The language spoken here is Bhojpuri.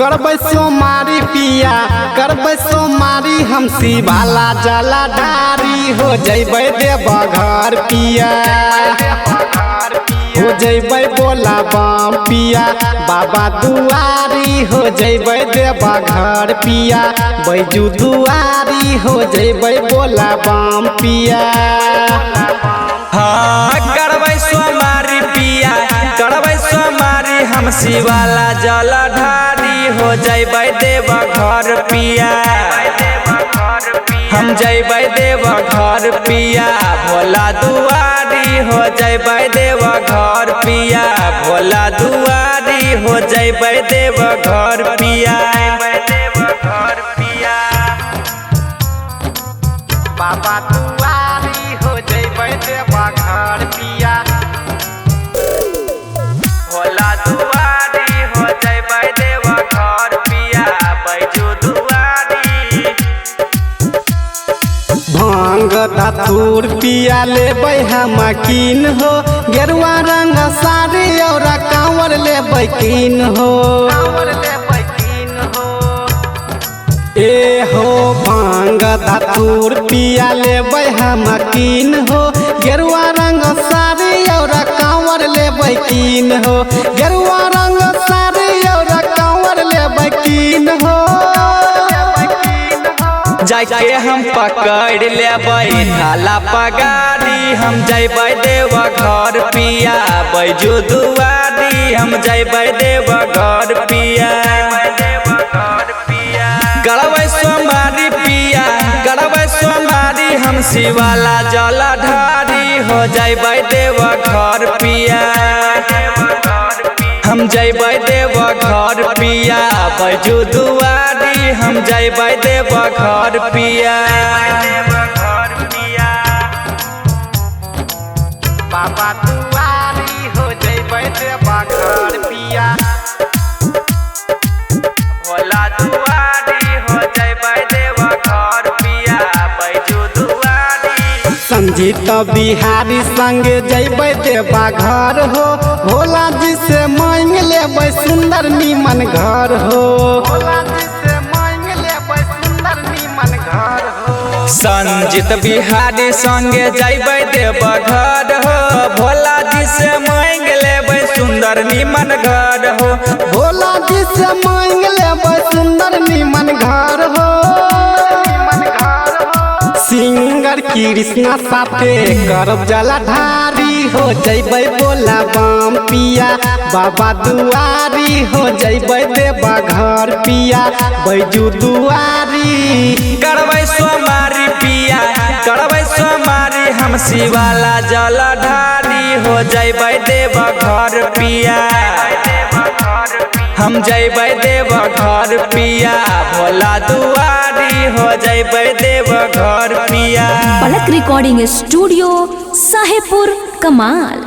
करबै सोमारी पिया करबै सोमारी हम शिवाला जला ढारी हो जैबै देवघर पिया हो जैबै बोला बम पिया बाबा दुआरी हो जैबै देवघर पिया बैजू दुआरी हो जैबै बोला बम पिया। हाँ करबै सोमारी पिया करबै सोमारी हम शिवाला जल ढारी हो जैबै देवघर पिया हम जैबै देवघर पिया भोला दुआरी हो जैबै देवघर पिया भोला दुआरी हो जैबै देवघर पिया बाबा दुआरी हो जैबै देवघर पिया भोला दुआरी हो जैबै देवघर पिया बैजू दुआरी। भांग धतूर पिया लेबै हम कीन हो गेरुआ रंग साड़ी और कांवर लेबै कीन हो ए हो भांग धतूर पिया लेबै हम कीन हो गेरुआ रंग साड़ी और कांवर लेबै कीन हो गेरुआ रंग साड़ी और कांवर लेबै कीन हो जाके हम पकड़ लेबै ढाला पगारी हम जैबै देवघर पिया बैजू दुआरी हम जैबै देवघर पिया करबै सोमारी पिया करबै सोमारी हम शिवाला जल ढारी हो जैबै देवघर पिया हम जैबै देवघर पिया बैजू दुआरी हम जैबै देवघर पिया। बाबा दुआरी हो जैबै देवघर पिया भोला दुआरी हो जैबै देवघर पिया बैजू दुआरी। संजीत बिहारी संगे जैबै देवघर हो भोला जी से मांग लेबै सुंदर नीमन घर हो संजीत बिहारी संगे जैबै देवघर हो भोला जी से मांग लेबै सुंदर नीमन घर हो भोला जी से मांग लेबै सुंदर नीमन घर हो सिंगर कृष्णा साथे करब जलाधारी हो जैबै बोला बम पिया बाबा दुआरी हो जैबै देवघर पिया बैजू दुआरी करबै सोमारी पिया करबै सोमारी हम शिवाला जल ढारी हो जैबै देवघर पिया हम जैबै देवघर पिया भोला दुआरी हो जैबै देवघर पिया। पलक रिकॉर्डिंग स्टूडियो साहेबपुर कमाल।